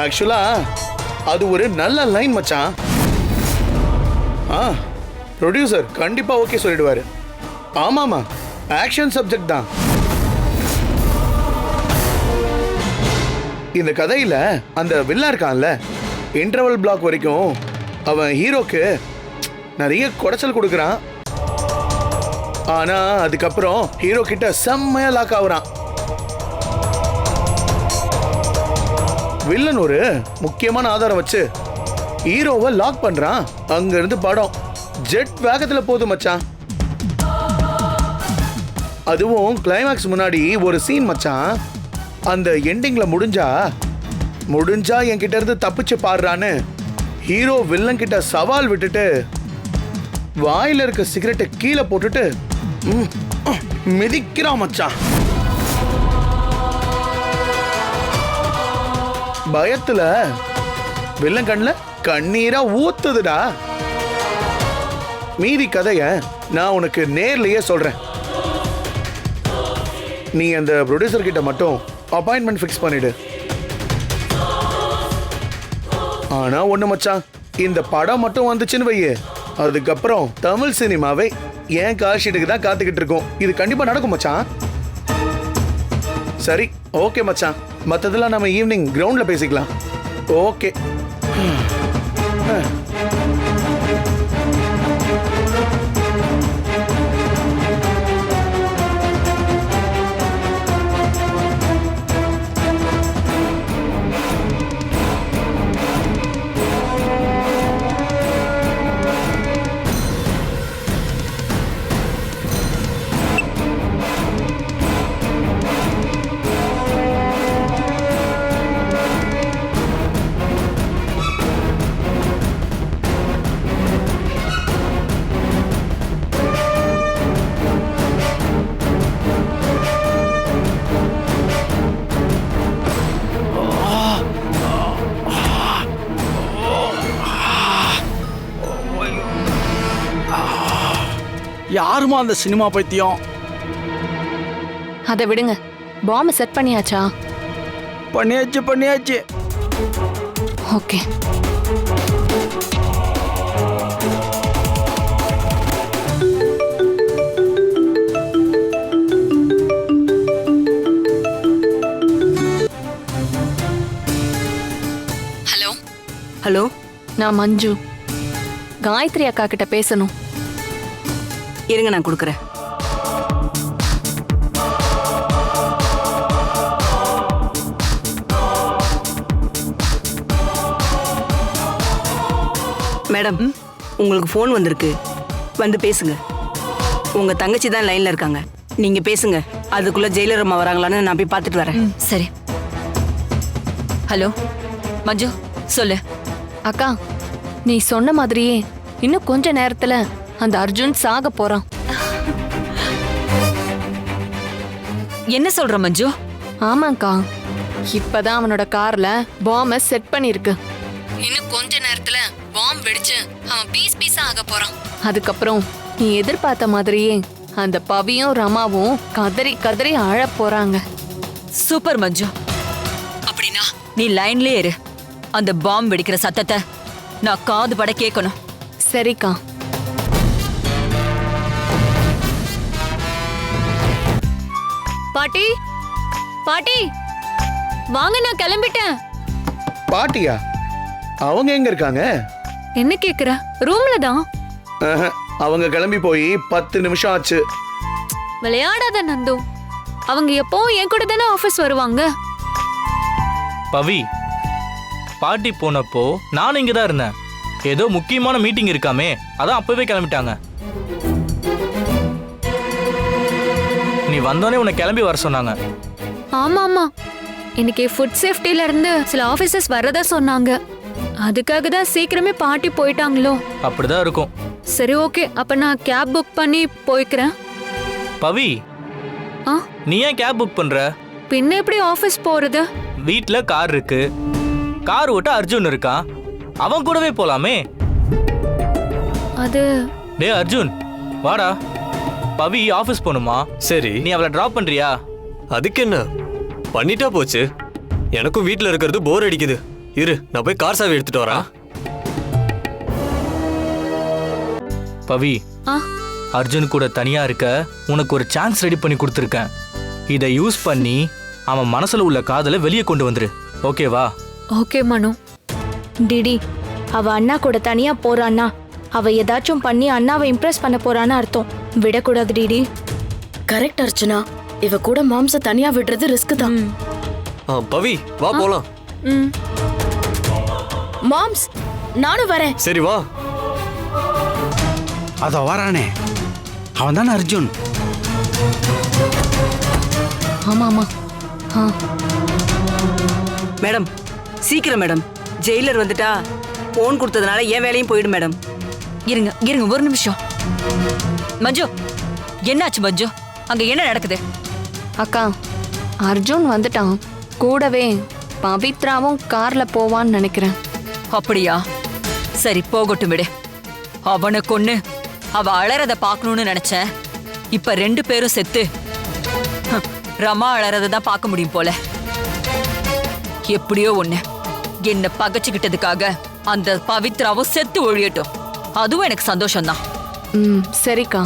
ஆக்சுவலா அது ஒரு நல்ல லைன் மச்சான். ப்ரொடியூசர் கண்டிப்பா ஓகே சொல்லிடுவாரு. ஆமாமா, ஆக்ஷன் சப்ஜெக்ட் தான். இந்த கதையில அந்த வில்லா இருக்கான்ல, இன்டர்வல் பிளாக் வரைக்கும் அவன் ஹீரோக்கு நிறைய குடைச்சல் கொடுக்கறான். ஆனா அதுக்கப்புறம் ஹீரோ கிட்ட செம்மையா லாக் ஆகுறான். வில்லன் ஒரு முக்கியமான ஆதாரம் வச்சு ஹீரோவை லாக் பண்றான். அங்க இருந்து படம் ஜெட் வேகத்துல போகுது மச்சான். அதுவும் கிளைமாக்ஸ் முன்னாடி ஒரு சீன் மச்சான். அந்த எண்டிங்ல முடிஞ்சா என்கிட்ட இருந்து தப்பிச்சு பாடுறான்னு ஹீரோ வில்லன் கிட்ட சவால் விட்டுட்டு வாயில இருக்க சிகரெட்டை கீழே போட்டுட்டு மிதிக்கிறான் மச்சான். பயத்துல வில்லன் கண்ணுல கண்ணீரா ஊத்துதுடா. மீதி கதைய நான் உனக்கு நேர்லயே சொல்றேன். நீ அந்த ப்ரொடியூசர் கிட்ட மட்டும் அப்பாயின்மெண்ட் ஃபிக்ஸ் பண்ணிடு. ஆனா ஒண்ணு மச்சான், இந்த படம் மட்டும் வந்துச்சுன்னு வையே, அதுக்கப்புறம் தமிழ் சினிமாவை ஏன் கால் ஷீட்டுக்கு தான் காத்துக்கிட்டு இருக்கோம். இது கண்டிப்பா நடக்கும் மச்சான். சரி ஓகே மச்சான், மற்றதெல்லாம் நம்ம ஈவினிங் கிரவுண்ட்ல பேசிக்கலாம். ஓகே. யாருமா அந்த சினிமா பைத்தியம்? அதை விடுங்க. பாம்பு செட் பண்ணியாச்சா? பண்ணியாச்சு. ஓகே. ஹலோ ஹலோ, நான் மஞ்சு. காயத்ரி அக்கா கிட்ட பேசணும். இருங்க நான் கொடுக்குறேன். மேடம், உங்களுக்கு ஃபோன் வந்திருக்கு, வந்து பேசுங்க. உங்க தங்கச்சி தான் லைன்ல இருக்காங்க, நீங்க பேசுங்க. அதுக்குள்ள ஜெயிலர் அம்மா வராங்களான்னு நான் போய் பார்த்துட்டு வரேன். சரி. ஹலோ மஞ்சு, சொல்லு. அக்கா, நீ சொன்ன மாதிரியே இன்னும் கொஞ்ச நேரத்துல அந்த அர்ஜுன் சாக போறான். என்ன சொல்ற மஞ்சு? ஆமாக்கா, இப்பதான் அவனோட கார்ல பாம்ப செட் பண்ணிருக்கு. இன்னும் கொஞ்ச நேரத்துல பாம் வெடிச்சு அவன் பீஸ் பீஸா ஆக போறான். அதுக்கப்புறம் நீ எதிர்பார்த்த மாதிரியே அந்த பவியும் ரமாவும் கதறி கதறி அழ போறாங்க. சூப்பர் மஞ்சு. அப்படின்னா நீ லைன்லயே இரு. அந்த பாம்பு வெடிக்கிற சத்தத்தை நான் காது பட கேட்கணும். சரிக்கா. பாட்டி, பாட்டி வாங்க, நான் கிளம்பிட்டேன். பாட்டியா? அவங்க எங்க இருக்காங்க? என்ன கேக்குற? ரூம்ல தான். அவங்க கிளம்பி போய் 10 நிமிஷம் ஆச்சு. விளையாடாத நந்து, அவங்க எப்பவும் என் கூட தானே ஆபீஸ் வருவாங்க. பவி, பாட்டி போனப்போ நானும் இங்க தான் இருந்தேன். ஏதோ முக்கியமான மீட்டிங் இருக்காமே, அதான் அப்பவே கிளம்பிட்டாங்க. நீ வந்தோடனே உன்னை கிளம்பி வர சொன்னாங்க. ஆமா ஆமா, இன்னைக்கு ஃபுட் சேஃப்டில இருந்து சில ஆபீசர்ஸ் வரதா சொன்னாங்க. அதுக்காக தான் சீக்கிரமே பாட்டி போயிட்டாங்களோ? அப்படிதான் இருக்கும். சரி ஓகே, அப்ப நான் கேப் புக் பண்ணி போய்க்கிறேன். பவி, நீ ஏன் கேப் புக் பண்ற? பின்ன எப்படி ஆபீஸ் போறது? வீட்ல கார் இருக்கு, கார் ஓட்ட அர்ஜுன் இருக்கான், அவன் கூடவே போலாமே. அது டே அர்ஜுன், வாடா. பவி ஆபீஸ் போணுமா? சரி, நீ அவளை டிராப் பண்றியா? அதுக்கு என்ன, பண்ணிட்டா போச்சு. எனக்கும் வீட்ல இருக்கிறது போர் அடிக்குது. இரு, நான் போய் கார் சாவி எடுத்துட்டு வரேன். பவி, ஆ அர்ஜுன் கூட தனியா இருக்க உனக்கு ஒரு சான்ஸ் ரெடி பண்ணி கொடுத்துருக்கேன். இதை யூஸ் பண்ணி அவன் மனசுல உள்ள காதலை வெளியே கொண்டு வந்துரு. ஓகேவா? ஓகே மனு. டிடி, அவ அண்ணா கூட தனியா போறான்னா அவ ஏதாச்சும் பண்ணி அண்ணாவை இம்ப்ரெஸ் பண்ண போறான்னு அர்த்தம். விடக்கூடாது டிடி. கரெக்ட் அர்ச்சனா, இவ கூட மாம்ச தனியா விடுறது ரிஸ்க் தான். பவி வா போலாம். மாம்ஸ், நானும் வரேன். சரி வா. அதோ வரானே, அவன் தானே அர்ஜுன். ஆமா ஆமா. ஆ மேடம் சீக்கிரம் மேடம், ஜெயிலர் வந்துட்டா போன் கொடுத்ததுனால என் வேலையும் போயிடும் மேடம். இருங்க இருங்க ஒரு நிமிஷம். மஞ்சு, என்னாச்சு மஞ்சு? அங்க என்ன நடக்குது? அக்கா, அர்ஜுன் வந்துட்டான். கூடவே பவித்ராவும் கார்ல போவான்னு நினைக்கிறேன். அப்படியா? சரி போகட்டும் விடு. அவனை கொன்னு அவ அழறத பார்க்கணும்னு நினைச்சேன். இப்ப 2 பேரும் செத்து ரமா அழறத தான் பார்க்க முடியும் போல. எப்படியோ ஒண்ணு, என்ன பகைச்சுக்கிட்டதுக்காக அந்த பவித்ராவும் செத்து ஒழியட்டும். அதுவும் எனக்கு சந்தோஷம்தான். சரிக்கா.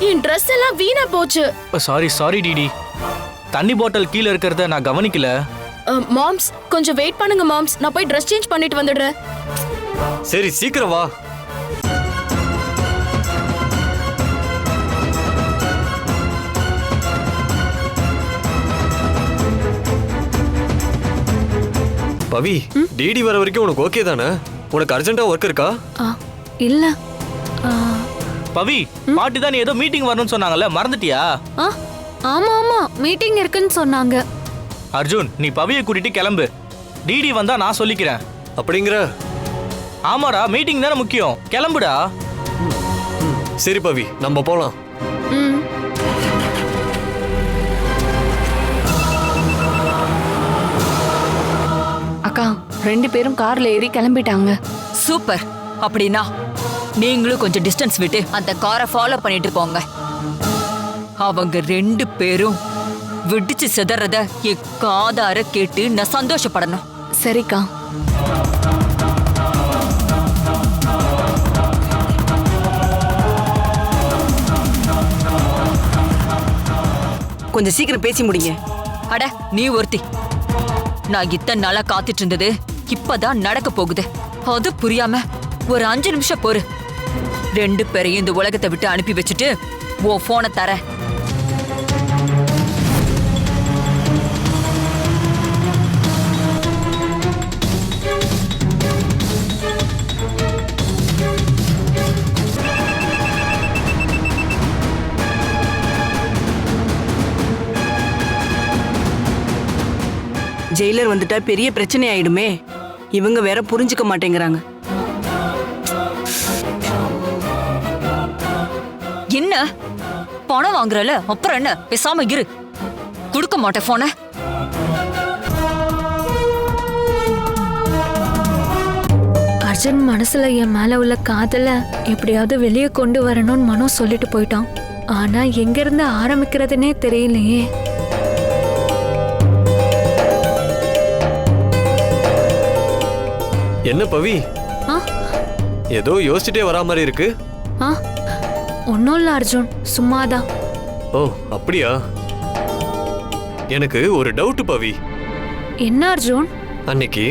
என் ட்ரெஸ் எல்லாம் வீணா போச்சு. சாரி சாரி டிடி, தண்ணி பாட்டில் கீழே இருக்கிறத நான் கவனிக்கல. மாம்ஸ், கொஞ்சம் வெயிட் பண்ணுங்க மாம்ஸ், நான் போய் ட்ரெஸ் சேஞ்ச் பண்ணிட்டு வந்துடுறேன். சரி சீக்கிரம் வா. பவி, டிடி வர வரைக்கும் உனக்கு ஓகே தானே? உனக்கு அர்ஜென்ட்டா ஒர்க் இருக்கா? இல்ல. பவி, பாட்டி தான் ஏதோ மீட்டிங் வரணும்னு சொன்னாங்கல்ல, மறந்துட்டியா? ஆமா ஆமா, மீட்டிங் இருக்குன்னு சொன்னாங்க. அர்ஜுன், நீ பவியை கூட்டிட்டு கிளம்பு. டிடி வந்தா நான் சொல்லிக்கிறேன். அப்படிங்கிற? ஆமாடா, மீட்டிங் தானே முக்கியம். கிளம்புடா. சரி பவி, நம்ம போலாம். அக்கா, 2 பேரும் கார்ல ஏறி கிளம்பிட்டாங்க. சூப்பர். அப்படின்னா நீங்களும் கொஞ்சம் டிஸ்டன்ஸ் விட்டு அந்த காரை ஃபாலோ பண்ணிட்டு போங்க. அவங்க 2 பேரும் விடிச்சு சிதறத என் காதார கேட்டு நான் சந்தோஷப்படணும். சரிக்கா. கொஞ்சம் சீக்கிரம் பேசி முடிங்க. அட நீ ஒருத்தி. நான் இத்தனை நாளா காத்துட்டு இருந்தது இப்பதான் நடக்க போகுது. அது புரியாம ஒரு 5 நிமிஷம் பொறு. 2 பேரையும் இந்த உலகத்தை விட்டு அனுப்பி வச்சுட்டு உன் போனை தர. ஜெயிலர் வந்துட்டா பெரிய பிரச்சனை ஆயிடுமே. இவங்க வேற புரிஞ்சுக்க மாட்டேங்கிறாங்க. என்ன பணம் வாங்குறல, அப்புறம் என்ன? பேசாம இரு. கொடுக்க மாட்டேன் போன. அர்ஜுன் மனசுல என் மேல உள்ள காதல எப்படியாவது வெளியே கொண்டு வரணும்னு மனோ சொல்லிட்டு போயிட்டான். ஆனா எங்க இருந்து ஆரம்பிக்கிறதுனே தெரியலையே. என்ன பவி, ஏதோ யோசிச்சுட்டே வரா மாதிரி இருக்கு. ஒன்னும் இல்ல அர்ஜுன், சும்மாதான். ஓ அப்படியா? எனக்கு ஒரு டவுட் பவி. என்ன அர்ஜுன்? அன்னைக்கு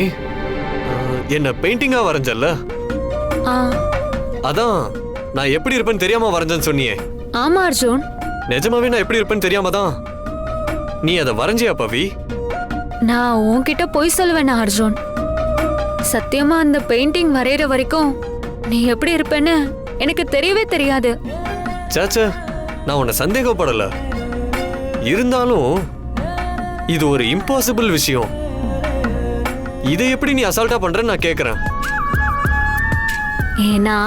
என்ன பெயிண்டிங்கா வரைஞ்சல்ல, அதான் நான் எப்படி இருப்பேன்னு தெரியாம வரைஞ்சேன்னு சொன்னியே. ஆமா அர்ஜுன். நிஜமாவே நான் எப்படி இருப்பேன்னு தெரியாம தான் நீ அதை வரைஞ்சியா பவி? நான் உன்கிட்ட போய் சொல்லுவேனா அர்ஜுன்? சத்தியமா அந்த பெயிண்டிங் வரைகிற வரைக்கும் நீ எப்படி இருப்பேன்னு எனக்கு தெரியவே தெரியாது. சாச்சா, நான் உன்னை சந்தேகப்படல. இருந்தாலும் இது ஒரு இம்பாசிபிள் விஷயம். இதை எப்படி நீ அசால்ட்டா பண்றன்னு நான் கேக்குறேன். ஏன்னா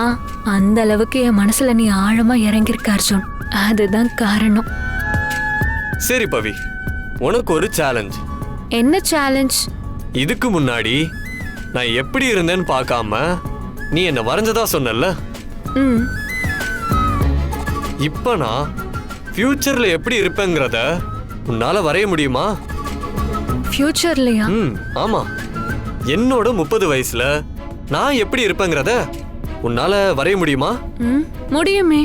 அந்த அளவுக்கு என் மனசுல நீ ஆழமா இறங்கியிருக்க அர்ஜுன். அதுதான் காரணம். சரி பவி, உனக்கு ஒரு சேலஞ்ச். என்ன சேலஞ்ச்? இதுக்கு முன்னாடி நான் எப்படி இருந்தேன்னு பார்க்காம நீ என்ன வரைஞ்சதா சொன்னல, ம் இப்ப நான் ஃபியூச்சர்ல எப்படி இருப்பேங்கிறத உன்னால வரைய முடியுமா? ஃபியூச்சர்லையா? ஆமா. என்னோட 30 வயசுல நான் எப்படி இருப்பேங்கிறத உன்னால வரைய முடியுமா? ம் முடியுமே.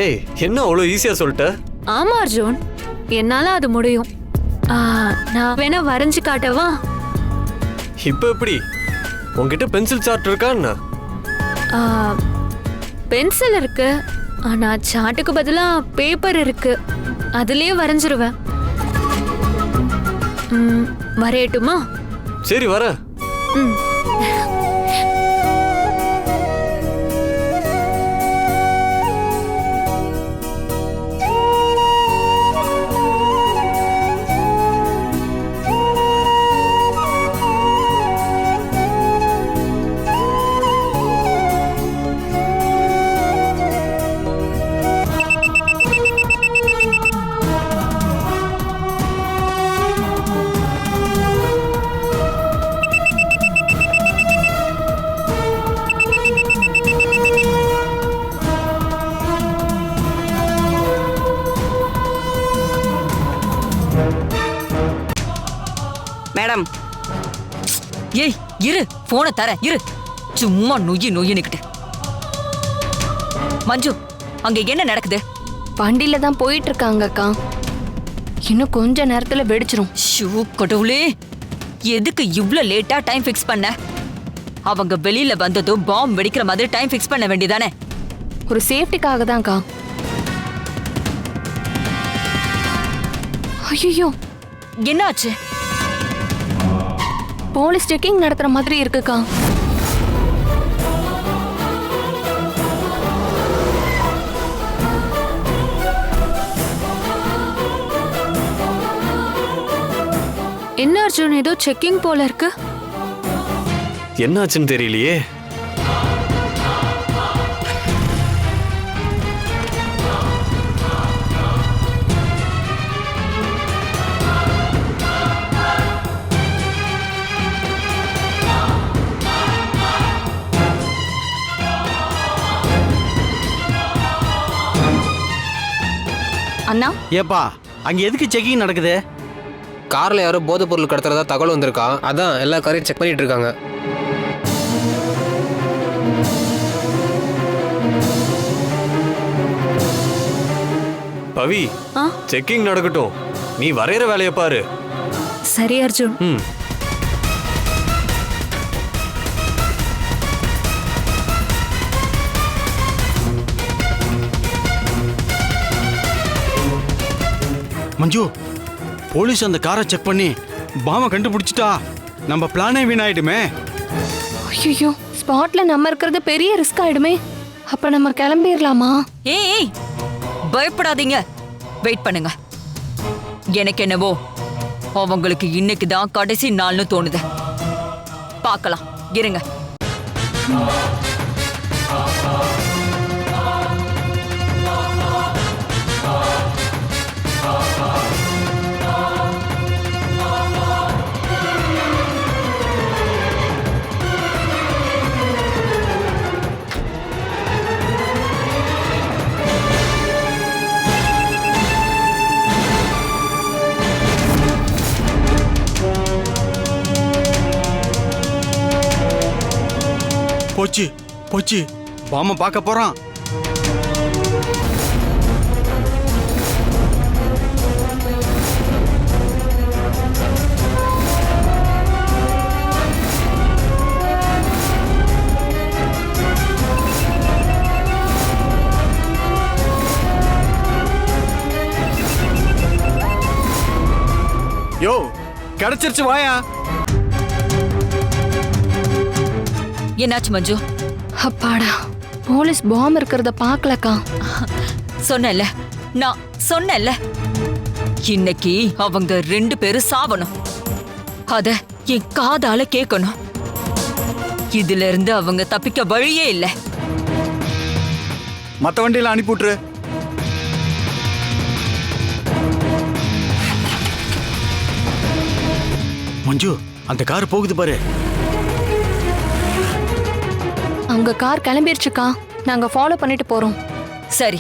ஏய், என்ன அவ்வளோ ஈஸியா சொல்லிட்ட? ஆமா அர்ஜுன், என்னால அது முடியும். நான் வேணா வரைஞ்சு காட்டவா? இப்ப எப்படி? உன்கிட்ட பென்சில் சார்ட் இருக்கா என்ன? பென்சில் இருக்கு, ஆனா சார்ட்டுக்கு பதிலா பேப்பர் இருக்கு, அதுலயே வரைஞ்சிருவேன். வரையட்டுமா? சரி, வர. ம் மேடம், ஏய் இரு, போனை தரேன் இரு. சும்மா நொய்யினுக்கிட்டு. மஞ்சு, அங்க என்ன நடக்குது? வண்டியில தான் போயிட்டு இருக்காங்க அக்கா. இன்னும் கொஞ்ச நேரத்துல வெடிச்சிரும். ஷூ கடவுளே, எதுக்கு இவ்ளோ லேட்டா டைம் ஃபிக்ஸ் பண்ண? அவங்க வெளியில வந்ததும் பாம் வெடிக்கிற மாதிரி டைம் ஃபிக்ஸ் பண்ண வேண்டியதானே? ஒரு சேஃப்டிக்காக தான் அக்கா. ஐயோ, என்னாச்சு? போலீஸ் செக்கிங் நடத்துற மாதிரி இருக்குக்கா. என்ன அர்ஜுன், ஏதோ செக்கிங் போல இருக்கு. என்னாச்சுன்னு தெரியலையே. அண்ணா, ஏப்பா, அங்க எதுக்கு செக்கிங் நடக்குது? கார்ல யாரோ போதைப் பொருள் கடத்துறதா தகவல் வந்திருக்கா, அதான் எல்லா காரையும் செக் பண்ணிட்டு இருக்காங்க. பவி, செக்கிங் நடக்கட்டும், நீ வரைகிற வேலையை பாரு. சரி அர்ஜுன். மஞ்சு, போலீஸ் அந்த காரை செக் பண்ணி பாமை கண்டுபிடிச்சிட்டா நம்ம பிளானே வீணாயிடுமே. ஐயோ, ஸ்பாட்ல நம்ம இருக்கிறது பெரிய ரிஸ்க் ஆயிடுமே. அப்ப நம்ம கிளம்பிடலாமா? ஏய், பயப்படாதீங்க, வெயிட் பண்ணுங்க. எனக்கு என்னவோ அவங்களுக்கு இன்னைக்கு தான் கடைசி நாள்னு தோணுது. பார்க்கலாம், இருங்க. போச்சு போச்சு, பாமை பார்க்க போறான். யோ, கிடைச்சிருச்சு, வாயா. என்னாச்சு மஞ்சு? அப்பாடா, போலீஸ் பாம் இருக்கிறத பார்க்கலக்கா. சொன்னேன்ல, நான் சொன்னேன்ல, இன்னைக்கு அவங்க 2 பேரும் சாவணும். அத என் காதால கேட்கணும். இதுல இருந்து அவங்க தப்பிக்க வழியே இல்லை. மத்த வண்டியில அனுப்பிவிட்டுரு. மஞ்சு அந்த கார் போகுது பாரு. அங்க கார் கிளம்பிருச்சுக்கா. நாங்க ஃபாலோ பண்ணிட்டு போறோம். சரி,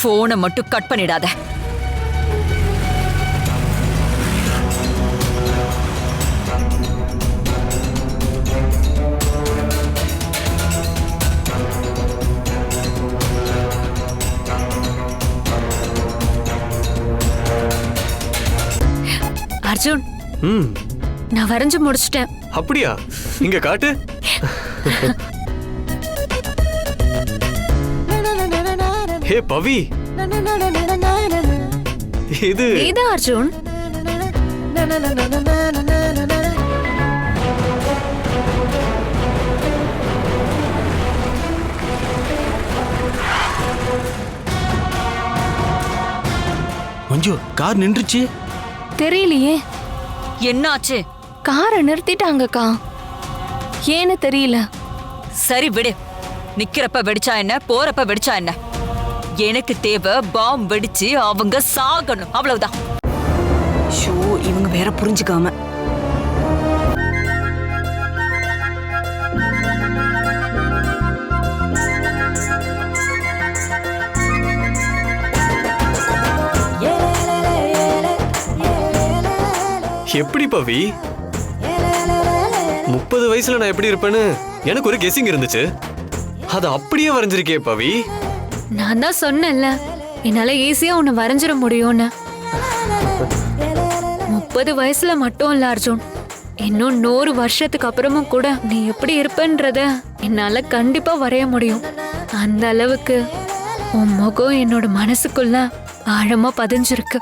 போனை மட்டும் கட் பண்ணிடாத. அர்ஜுன், ம் நான் வரைஞ்சு முடிச்சிட்டேன். அப்படியா? இங்க காட்டு. ஹே பவி, இது நீதான் அர்ஜுன். மஞ்சு கார் நின்றுச்சு. தெரியலையே. என்னாச்சு? காரை நிறுத்திட்டாங்கக்கா. ஏன்னு தெரியல. சரி விடு. நிக்கிறப்ப வெடிச்சா என்ன, போறப்ப வெடிச்சா என்ன? எனக்கு தேவை பாம் வெடிச்சு அவங்க சாகணும், அவ்வளவுதான். ஷோ, இவங்க வேற புரிஞ்சுக்காம. எப்படி பவி? 30 வயசுல நான் எப்படி இருப்பேன்னு எனக்கு ஒரு கெஸ்ஸிங் இருந்துச்சு. அதை அப்படியே வரைஞ்சிருக்கே பவி. நான் தான் சொன்னேன்ல, என்னால ஈஸியா உன்னை வரைஞ்சிட முடியும்னு. 30 வயசுல மட்டும் இல்ல அர்ஜுன், இன்னும் 100 வருஷத்துக்கு அப்புறமும் கூட நீ எப்படி இருப்பன்றத என்னால கண்டிப்பா வரைய முடியும். அந்த அளவுக்கு உன் முகம் என்னோட மனசுக்குள்ள ஆழமா பதிஞ்சிருக்கு.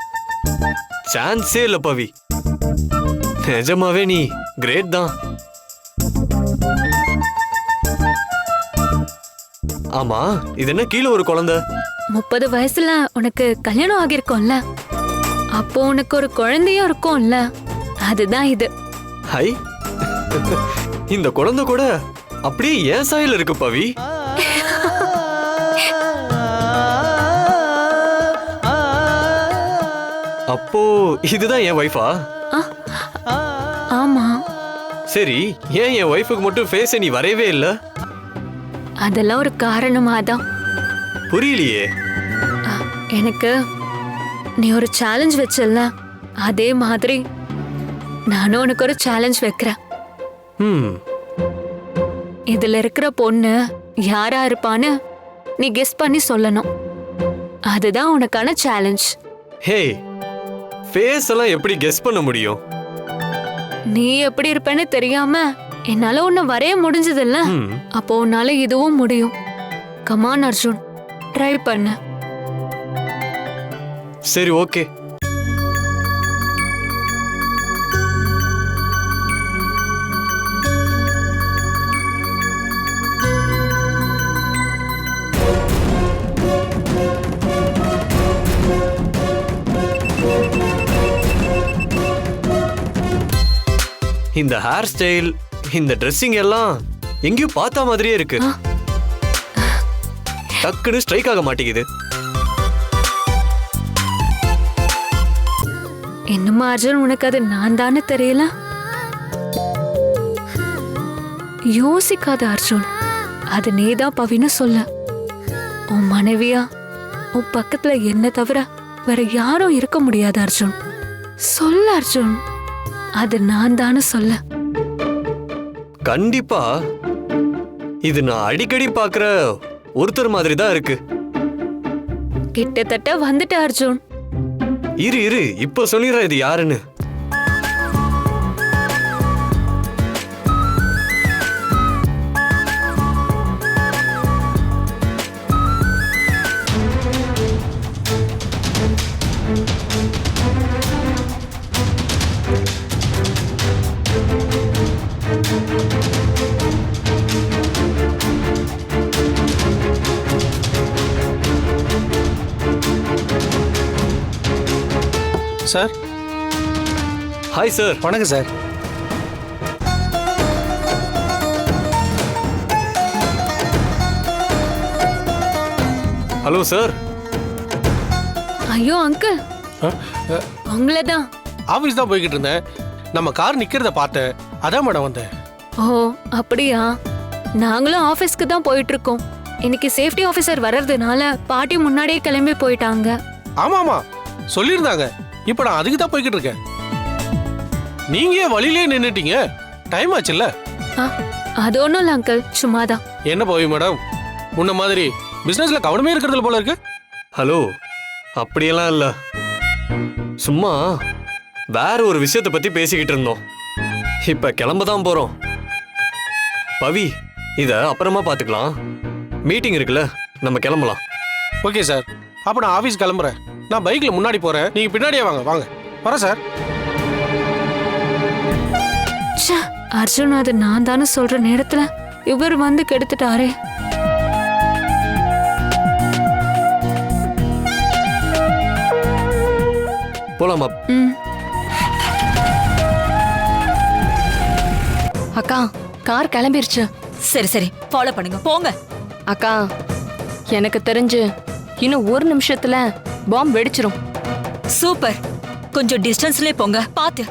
சான்ஸே இல்ல பவி. நிஜமாவே நீ கிரேட் தான். ஆமா, இது என்ன கீழே ஒரு குழந்தை? 30 வயசுல உனக்கு கல்யாணம் ஆகிருக்கும்ல, அப்போ உனக்கு ஒரு குழந்தையும் இருக்கும்ல, அதுதான் இது. ஹை, இந்த குழந்தை கூட அப்படியே ஏன் சாயல் இருக்கு பவி. அப்போ இதுதான் என் வைஃபா? ஆமா. சரி, ஏன் என் ஒய்ஃபுக்கு மட்டும் ஃபேஸை நீ வரையவே இல்ல? அதெல்லாம் ஒரு காரணமாதான். புரியலையே. எனக்கு நீ ஒரு சேலஞ்ச் வச்சல்ல, அதே மாதிரி நானும் உனக்கு ஒரு சேலஞ்ச் வைக்கிறேன். இதுல இருக்கிற பொண்ணு யாரா இருப்பான்னு நீ கெஸ் பண்ணி சொல்லணும். அதுதான் உனக்கான சேலஞ்ச். ஹே, ஃபேஸ் எல்லாம் எப்படி கெஸ் பண்ண முடியும்? நீ எப்படி இருப்பேன்னு தெரியாம என்னால உன்னை வரைய முடிஞ்சதில்ல, அப்போ உன்னால இதுவும் முடியும். கமான் அர்ஜுன், ட்ரை பண்ண. சரி, ஓகே. இந்த ஹேர் ஸ்டைல், இந்த ட்ரெஸ்ஸிங் எல்லாம் எங்கேயும் பார்த்த மாதிரியே இருக்கு. டக்குன்னு ஸ்ட்ரைக் ஆக மாட்டேங்குது. என்னம்மா அர்ஜுன், உனக்கு அது நான் தானே தெரியல? யோசிக்காத அர்ஜுன், அது நீதான் பவின்னு சொல்ல. உன் மனைவியா உன் பக்கத்துல என்ன தவிர வேற யாரும் இருக்க முடியாது அர்ஜுன். சொல்ல அர்ஜுன், அது நான் தானே சொல்ல. கண்டிப்பா இது நான் அடிக்கடி பார்க்கிற ஒருத்தர் மாதிரி தான் இருக்கு. கிட்டத்தட்ட வந்துட்ட அர்ஜுன். இரு இப்ப சொல்லிடுறேன் இது யாருன்னு. சார். Hi sir. வணக்கம் சார். Hello sir. ஐயோ அங்கிள், உங்களதான். ஆஃபீஸ் தான் போய்கிட்டு இருந்தேன். நம்ம கார் நிக்கிறத பார்த்தேன், அதான் மேடம் வந்தேன். ஓ அப்படியா? நாங்களும் ஆபீஸ்க்கு தான் போயிட்டு இருக்கோம். இன்னைக்கு சேஃப்டி ஆபீசர் வர்றதுனால பாட்டி முன்னாடியே கிளம்பி போயிட்டாங்க. ஆமா ஆமா சொல்லியிருந்தாங்க. இப்ப நான் அதுக்கு தான் போய்கிட்டு இருக்கேன். நீங்க ஏன் வழியிலே நின்னுட்டீங்க? டைம் ஆச்சுல்ல. அது ஒன்றும் இல்லை அங்கிள், சும்மாதான். என்ன போய் மேடம், முன்ன மாதிரி பிசினஸ்ல கவனமே இருக்கிறதுல போல இருக்கு. ஹலோ, அப்படியெல்லாம் இல்ல. சும்மா வேற ஒரு விஷயத்தை பத்தி பேசிக்கிட்டு இருந்தோம். இப்ப கிளம்ப தான் போறோம். பவி, இத அப்புறமா பாத்துக்கலாம். மீட்டிங் இருக்குல்ல, நம்ம கிளம்பலாம். ஓகே சார், அப்ப நான் ஆபீஸ் கிளம்புறேன். நான் பைக்ல முன்னாடி போறேன், நீங்க பின்னாடியே வாங்க. வாங்க வரேன் சார். ச்சே, அர்ஜுன் அது நான் தானே சொல்ற நேரத்துல இவர் வந்து கெடுத்துட்டாரே. போலாமா? அக்கா, கார் கிளம்பிருச்சு. சரி சரி, ஃபாலோ பண்ணுங்க, போங்க. அக்கா, எனக்கு தெரிஞ்சு இன்னும் ஒரு நிமிஷத்துல பாம்பு வெடிச்சிரும். சூப்பர், கொஞ்சம் டிஸ்டன்ஸ்லயே போங்க, பாத்து.